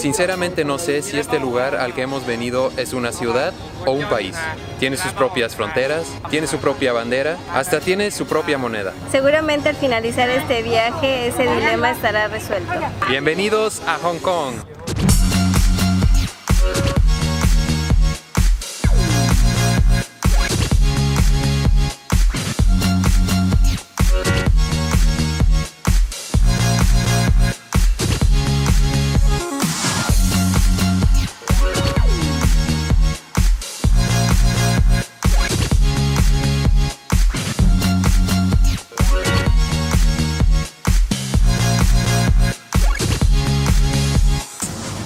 sinceramente no sé si este lugar al que hemos venido es una ciudad o un país. Tiene sus propias fronteras, tiene su propia bandera, hasta tiene su propia moneda. Seguramente al finalizar este viaje ese dilema estará resuelto. Bienvenidos a Hong Kong.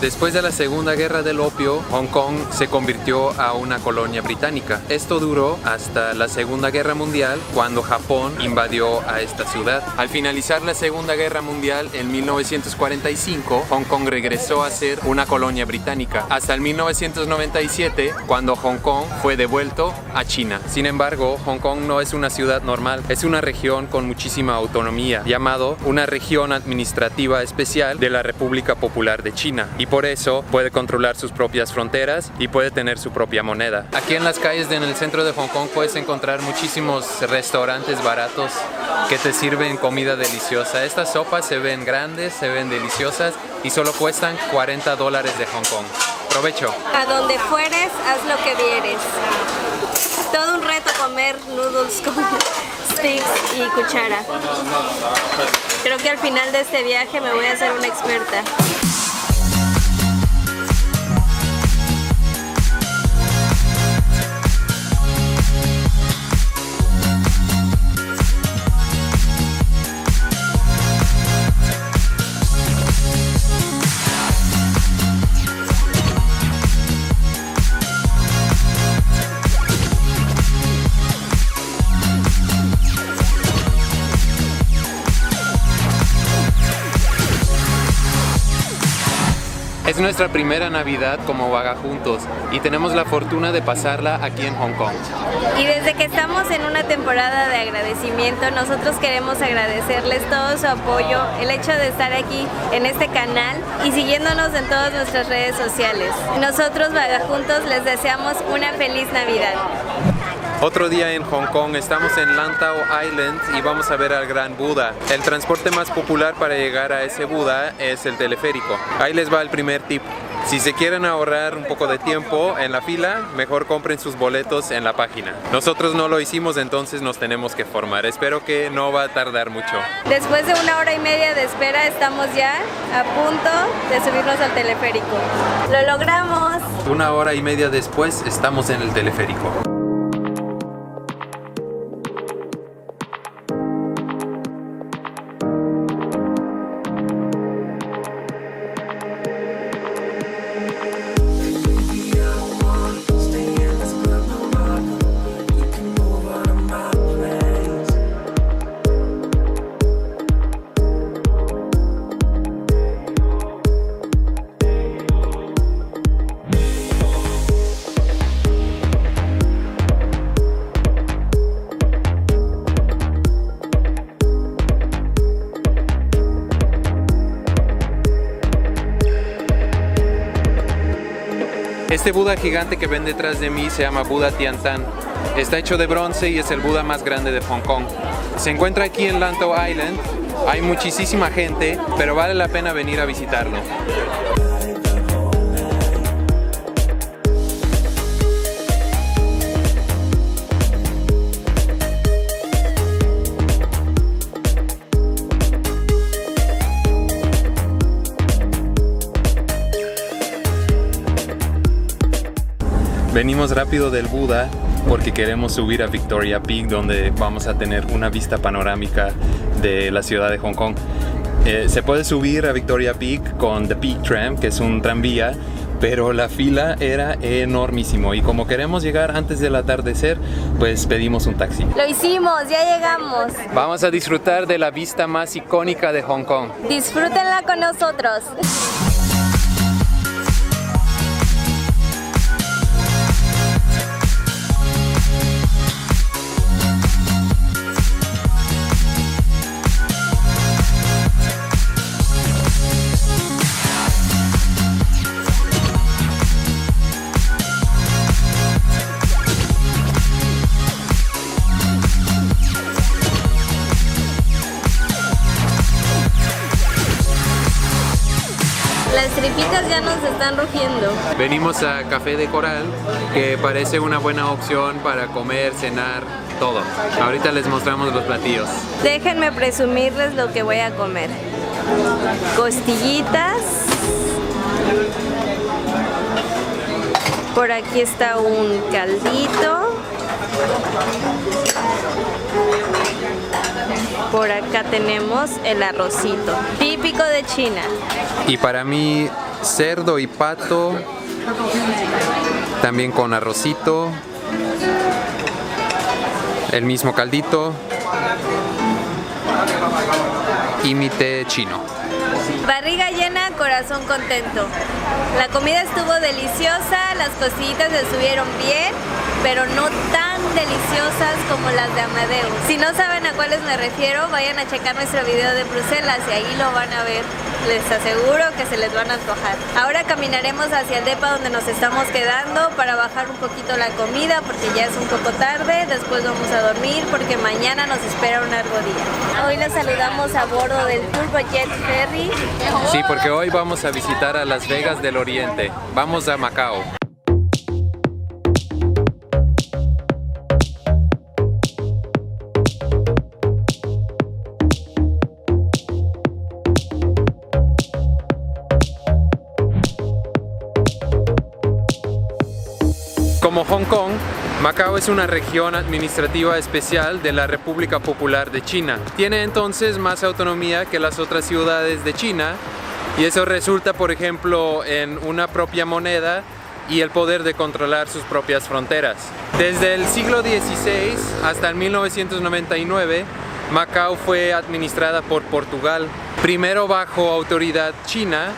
Después de la Segunda Guerra del Opio, Hong Kong se convirtió a una colonia británica. Esto duró hasta la Segunda Guerra Mundial, cuando Japón invadió a esta ciudad. Al finalizar la Segunda Guerra Mundial, en 1945, Hong Kong regresó a ser una colonia británica, hasta el 1997, cuando Hong Kong fue devuelto a China. Sin embargo, Hong Kong no es una ciudad normal, es una región con muchísima autonomía, llamado una región administrativa especial de la República Popular de China. Y por eso puede controlar sus propias fronteras y puede tener su propia moneda. Aquí en las calles en el centro de Hong Kong puedes encontrar muchísimos restaurantes baratos que te sirven comida deliciosa. Estas sopas se ven grandes, se ven deliciosas y solo cuestan $40 de Hong Kong. ¡Provecho! A donde fueres, haz lo que vieres. Todo un reto comer noodles con sticks y cuchara. Creo que al final de este viaje me voy a hacer una experta. Es nuestra primera Navidad como vagajuntos y tenemos la fortuna de pasarla aquí en Hong Kong. Y desde que estamos en una temporada de agradecimiento, nosotros queremos agradecerles todo su apoyo, el hecho de estar aquí en este canal y siguiéndonos en todas nuestras redes sociales. Nosotros vagajuntos les deseamos una feliz Navidad. Otro día en Hong Kong, estamos en Lantau Island y vamos a ver al Gran Buda. El transporte más popular para llegar a ese Buda es el teleférico. Ahí les va el primer tip. Si se quieren ahorrar un poco de tiempo en la fila, mejor compren sus boletos en la página. Nosotros no lo hicimos, entonces nos tenemos que formar. Espero que no va a tardar mucho. Después de 1 hora y media de espera, estamos ya a punto de subirnos al teleférico. ¡Lo logramos! 1 hora y media después, estamos en el teleférico. Este Buda gigante que ven detrás de mí se llama Buda Tiantan. Está hecho de bronce y es el Buda más grande de Hong Kong. Se encuentra aquí en Lantau Island. Hay muchísima gente, pero vale la pena venir a visitarlo. Venimos rápido del Buda porque queremos subir a Victoria Peak, donde vamos a tener una vista panorámica de la ciudad de Hong Kong. Se puede subir a Victoria Peak con The Peak Tram, que es un tranvía, pero la fila era enormísimo y como queremos llegar antes del atardecer, pues pedimos un taxi. Lo hicimos, ya llegamos. Vamos a disfrutar de la vista más icónica de Hong Kong. Disfrútenla con nosotros. Las tripitas ya nos están rugiendo. Venimos a Café de Coral, que parece una buena opción para comer, cenar, todo. Ahorita les mostramos los platillos. Déjenme presumirles lo que voy a comer. Costillitas. Por aquí está un caldito. Por acá tenemos el arrocito, típico de China. Y para mí, cerdo y pato, también con arrocito, el mismo caldito y mi té chino. Barriga llena, corazón contento. La comida estuvo deliciosa, las costillitas estuvieron bien, pero no tan deliciosas como las de Amadeus. Si no saben a cuáles me refiero, vayan a checar nuestro video de Bruselas y ahí lo van a ver. Les aseguro que se les van a antojar. Ahora caminaremos hacia el depa donde nos estamos quedando para bajar un poquito la comida porque ya es un poco tarde. Después vamos a dormir porque mañana nos espera un largo día. Hoy los saludamos a bordo del Turbojet Ferry. Sí, porque hoy vamos a visitar a Las Vegas del Oriente. Vamos a Macao. Como Hong Kong, Macao es una región administrativa especial de la República Popular de China. Tiene entonces más autonomía que las otras ciudades de China y eso resulta, por ejemplo, en una propia moneda y el poder de controlar sus propias fronteras. Desde el siglo XVI hasta el 1999, Macao fue administrada por Portugal, primero bajo autoridad china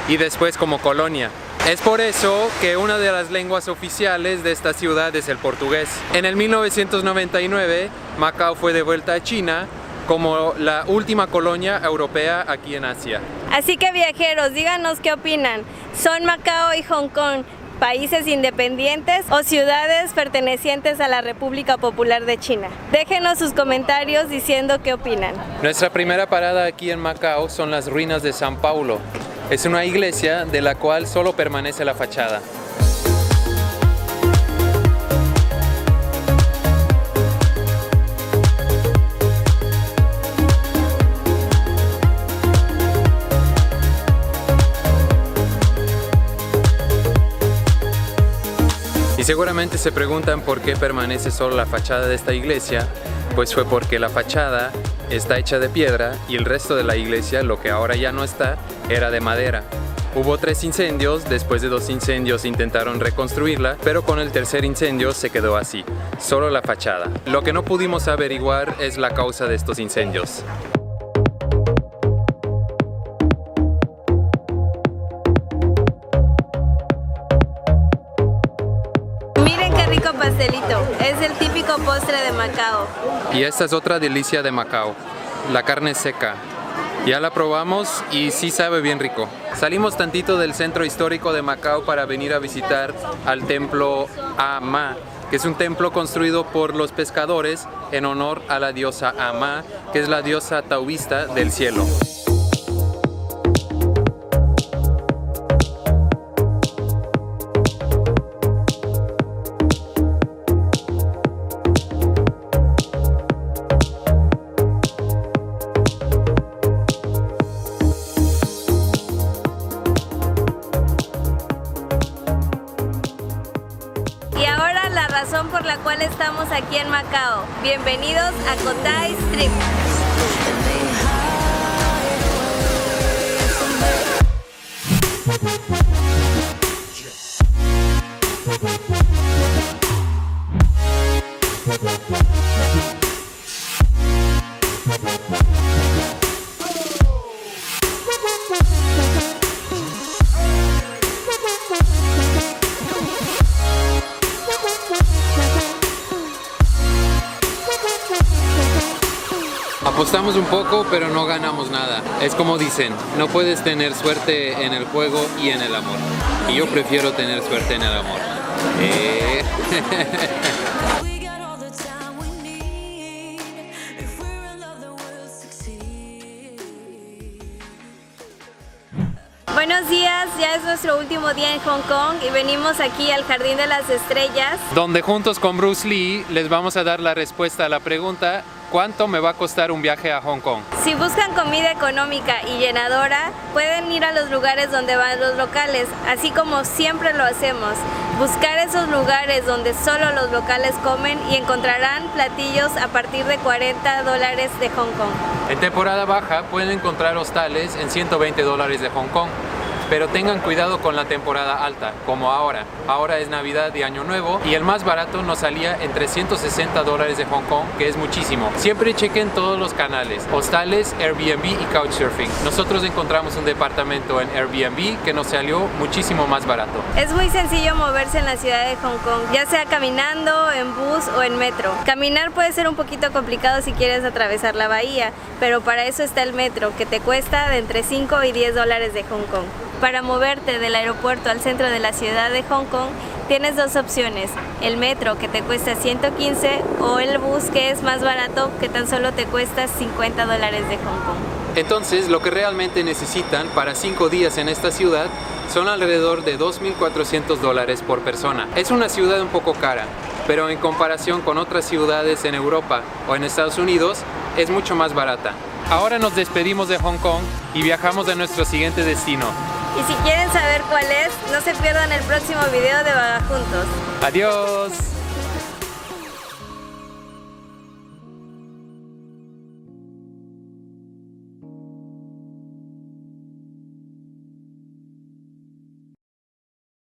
y después como colonia. Es por eso que una de las lenguas oficiales de esta ciudad es el portugués. En el 1999, Macao fue devuelta a China como la última colonia europea aquí en Asia. Así que viajeros, díganos qué opinan. ¿Son Macao y Hong Kong países independientes o ciudades pertenecientes a la República Popular de China? Déjenos sus comentarios diciendo qué opinan. Nuestra primera parada aquí en Macao son las ruinas de San Paulo. Es una iglesia de la cual solo permanece la fachada. Y seguramente se preguntan por qué permanece solo la fachada de esta iglesia. Pues fue porque la fachada está hecha de piedra y el resto de la iglesia, lo que ahora ya no está, era de madera. Hubo 3 incendios, después de 2 incendios intentaron reconstruirla, pero con el tercer incendio se quedó así, solo la fachada. Lo que no pudimos averiguar es la causa de estos incendios. Miren qué rico pastelito, es el típico postre de Macao. Y esta es otra delicia de Macao, la carne seca. Ya la probamos y sí sabe bien rico. Salimos tantito del centro histórico de Macao para venir a visitar al templo Ama, que es un templo construido por los pescadores en honor a la diosa Ama, que es la diosa taoísta del cielo. Por la cual estamos aquí en Macao. Bienvenidos a Cotai Strip. Apostamos un poco, pero no ganamos nada. Es como dicen, no puedes tener suerte en el juego y en el amor. Y yo prefiero tener suerte en el amor. Bueno, Buenos días, ya es nuestro último día en Hong Kong y venimos aquí al Jardín de las Estrellas, donde juntos con Bruce Lee les vamos a dar la respuesta a la pregunta: ¿cuánto me va a costar un viaje a Hong Kong? Si buscan comida económica y llenadora, pueden ir a los lugares donde van los locales, así como siempre lo hacemos. Buscar esos lugares donde solo los locales comen y encontrarán platillos a partir de $40 de Hong Kong. En temporada baja pueden encontrar hostales en $120 de Hong Kong. Pero tengan cuidado con la temporada alta, como ahora. Ahora es Navidad y Año Nuevo y el más barato nos salía en $360 de Hong Kong, que es muchísimo. Siempre chequen todos los canales: hostales, Airbnb y Couchsurfing. Nosotros encontramos un departamento en Airbnb que nos salió muchísimo más barato. Es muy sencillo moverse en la ciudad de Hong Kong, ya sea caminando, en bus o en metro. Caminar puede ser un poquito complicado si quieres atravesar la bahía, pero para eso está el metro, que te cuesta de entre $5 y $10 de Hong Kong. Para moverte del aeropuerto al centro de la ciudad de Hong Kong, tienes dos opciones: el metro, que te cuesta $115, o el bus, que es más barato, que tan solo te cuesta $50 de Hong Kong. Entonces, lo que realmente necesitan para 5 días en esta ciudad son alrededor de $2,400 por persona. Es una ciudad un poco cara, pero en comparación con otras ciudades en Europa o en Estados Unidos, es mucho más barata. Ahora nos despedimos de Hong Kong y viajamos a nuestro siguiente destino. Y si quieren saber cuál es, no se pierdan el próximo video de Vagajuntos. ¡Adiós!